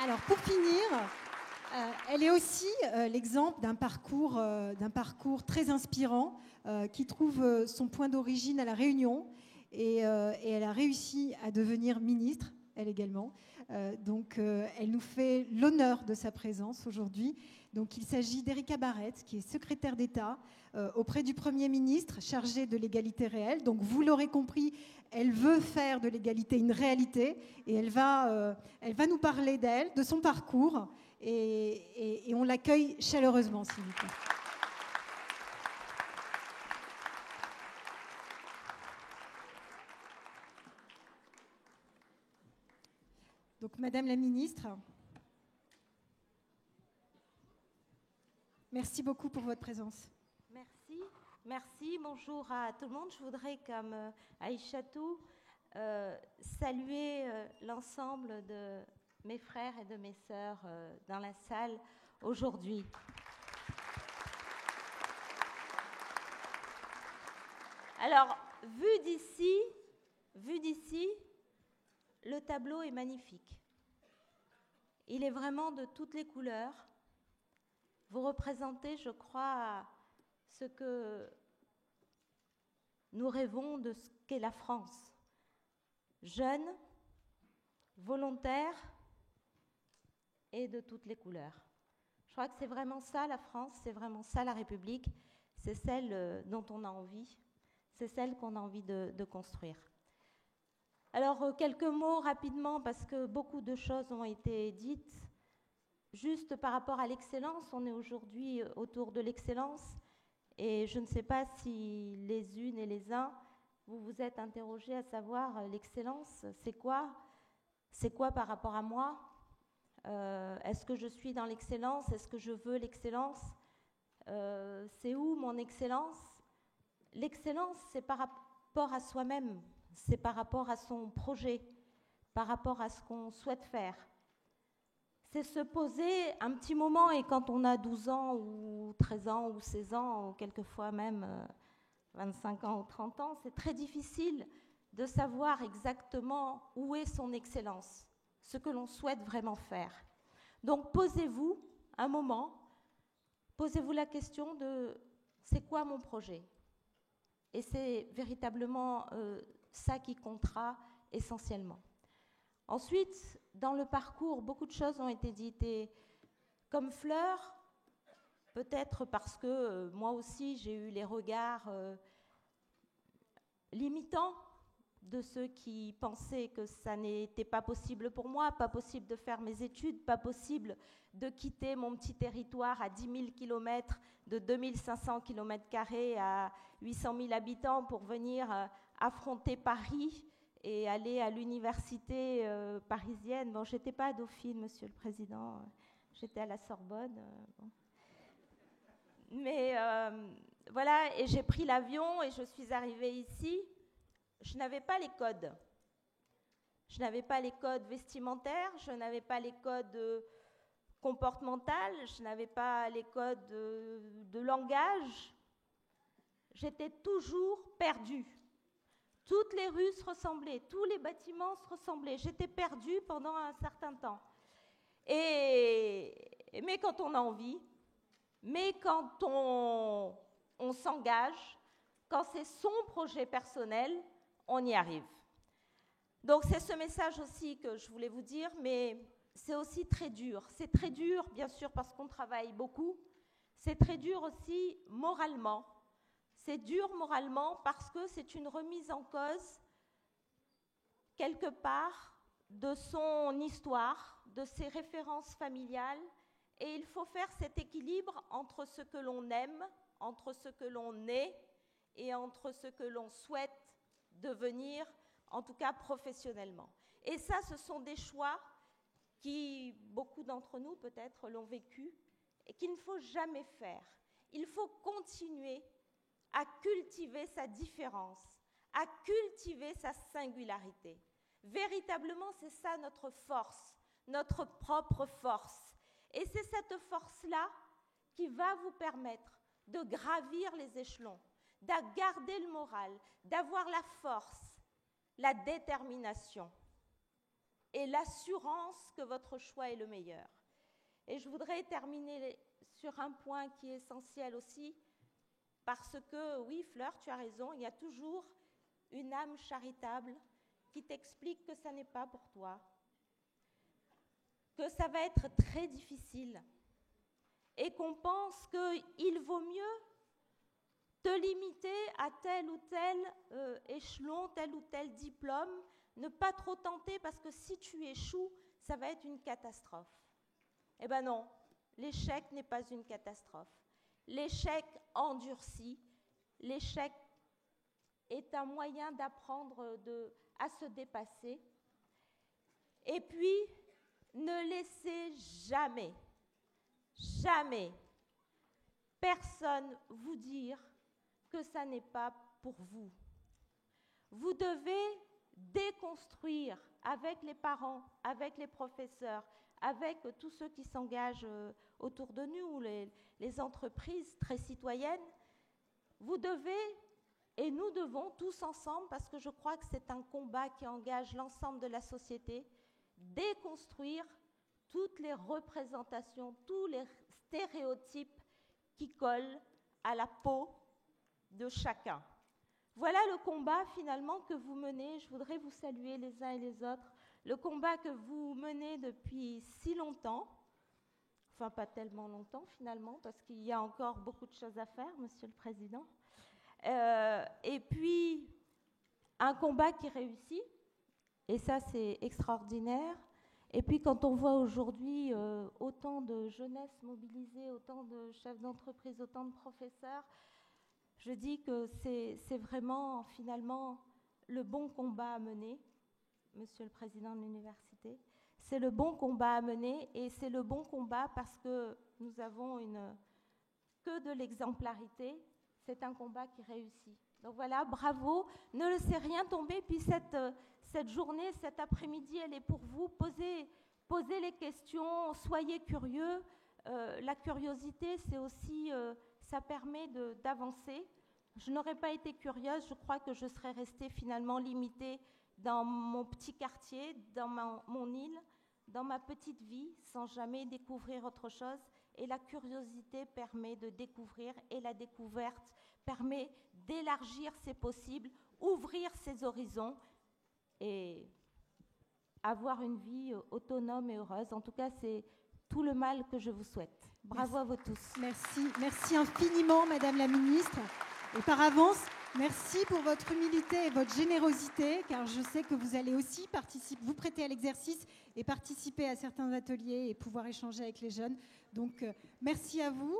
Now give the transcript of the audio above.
Alors, pour finir, elle est aussi l'exemple d'un parcours très inspirant qui trouve son point d'origine à La Réunion et elle a réussi à devenir ministre, elle également. Donc, elle nous fait l'honneur de sa présence aujourd'hui. Donc, il s'agit d'Erika Barrett, qui est secrétaire d'État auprès du Premier ministre chargé de l'égalité réelle. Donc, vous l'aurez compris, elle veut faire de l'égalité une réalité et elle va nous parler d'elle, de son parcours. Et on l'accueille chaleureusement, s'il vous plaît. Donc, Madame la Ministre, merci beaucoup pour votre présence. Merci. Bonjour à tout le monde. Je voudrais, comme Aïchatou, saluer l'ensemble de mes frères et de mes sœurs dans la salle aujourd'hui. Alors, vu d'ici, le tableau est magnifique. Il est vraiment de toutes les couleurs. Vous représentez, je crois, ce que nous rêvons de ce qu'est la France. Jeune, volontaire et de toutes les couleurs. Je crois que c'est vraiment ça la France, c'est vraiment ça la République, c'est celle dont on a envie, c'est celle qu'on a envie de construire. Alors, quelques mots rapidement, parce que beaucoup de choses ont été dites. Juste par rapport à l'excellence, on est aujourd'hui autour de l'excellence, et je ne sais pas si les unes et les uns, vous vous êtes interrogés à savoir l'excellence, c'est quoi par rapport à moi? Est-ce que je suis dans l'excellence? Est-ce que je veux l'excellence? C'est où mon excellence? L'excellence, c'est par rapport à soi-même, c'est par rapport à son projet, par rapport à ce qu'on souhaite faire. C'est se poser un petit moment, et quand on a 12 ans ou 13 ans ou 16 ans, ou quelquefois même 25 ans ou 30 ans, c'est très difficile de savoir exactement où est son excellence, ce que l'on souhaite vraiment faire. Donc posez-vous un moment, posez-vous la question de c'est quoi mon projet? Et c'est véritablement ça qui comptera essentiellement. Ensuite, dans le parcours, beaucoup de choses ont été dites. Et comme Fleur, peut-être parce que moi aussi j'ai eu les regards limitants de ceux qui pensaient que ça n'était pas possible pour moi, pas possible de faire mes études, pas possible de quitter mon petit territoire à 10 000 km, de 2500 km² à 800 000 habitants pour venir affronter Paris et aller à l'université parisienne. Bon, j'étais pas à Dauphine, Monsieur le Président, j'étais à la Sorbonne. Bon. Mais voilà, et j'ai pris l'avion et je suis arrivée ici. Je n'avais pas les codes. Je n'avais pas les codes vestimentaires, je n'avais pas les codes comportementaux, je n'avais pas les codes de langage. J'étais toujours perdue. Toutes les rues se ressemblaient, tous les bâtiments se ressemblaient. J'étais perdue pendant un certain temps. Mais quand on a envie, mais quand on s'engage, quand c'est son projet personnel, on y arrive. Donc c'est ce message aussi que je voulais vous dire, mais c'est aussi très dur. C'est très dur, bien sûr, parce qu'on travaille beaucoup. C'est très dur aussi moralement. C'est dur moralement parce que c'est une remise en cause, quelque part, de son histoire, de ses références familiales. Et il faut faire cet équilibre entre ce que l'on aime, entre ce que l'on est et entre ce que l'on souhaite devenir, en tout cas professionnellement. Et ça, ce sont des choix qui, beaucoup d'entre nous peut-être l'ont vécu, et qu'il ne faut jamais faire. Il faut continuer à cultiver sa différence, à cultiver sa singularité. Véritablement, c'est ça notre force, notre propre force. Et c'est cette force-là qui va vous permettre de gravir les échelons, de garder le moral, d'avoir la force, la détermination. et l'assurance que votre choix est le meilleur. Et je voudrais terminer sur un point qui est essentiel aussi, parce que, oui, Fleur, tu as raison, il y a toujours une âme charitable qui t'explique que ça n'est pas pour toi, que ça va être très difficile, et qu'on pense qu'il vaut mieux te limiter à tel ou tel échelon, tel ou tel diplôme, ne pas trop tenter parce que si tu échoues, ça va être une catastrophe. Eh bien non, l'échec n'est pas une catastrophe. L'échec endurcit, l'échec est un moyen d'apprendre à se dépasser. Et puis, ne laissez jamais, jamais personne vous dire que ça n'est pas pour vous. Vous devez déconstruire avec les parents, avec les professeurs, avec tous ceux qui s'engagent autour de nous, les entreprises très citoyennes. Vous devez, et nous devons tous ensemble, parce que je crois que c'est un combat qui engage l'ensemble de la société, déconstruire toutes les représentations, tous les stéréotypes qui collent à la peau de chacun. Voilà le combat finalement que vous menez. Je voudrais vous saluer les uns et les autres. Le combat que vous menez depuis si longtemps, enfin pas tellement longtemps finalement, parce qu'il y a encore beaucoup de choses à faire, Monsieur le Président. Et puis, un combat qui réussit, et ça c'est extraordinaire. Et puis quand on voit aujourd'hui autant de jeunesse mobilisée, autant de chefs d'entreprise, autant de professeurs, je dis que c'est vraiment finalement le bon combat à mener, Monsieur le Président de l'Université. C'est le bon combat à mener et c'est le bon combat parce que nous avons que de l'exemplarité. C'est un combat qui réussit. Donc voilà, bravo. Ne laissez rien tomber. Puis cette journée, cet après-midi, elle est pour vous. Posez les questions, soyez curieux. La curiosité, c'est aussi... ça permet d'avancer. Je n'aurais pas été curieuse, je crois que je serais restée finalement limitée dans mon petit quartier, dans mon île, dans ma petite vie, sans jamais découvrir autre chose. Et la curiosité permet de découvrir, et la découverte permet d'élargir ses possibles, ouvrir ses horizons et avoir une vie autonome et heureuse. En tout cas, c'est tout le mal que je vous souhaite. Bravo à vous tous. Merci infiniment, Madame la Ministre. Et par avance, merci pour votre humilité et votre générosité, car je sais que vous allez aussi vous prêter à l'exercice et participer à certains ateliers et pouvoir échanger avec les jeunes. Donc, merci à vous.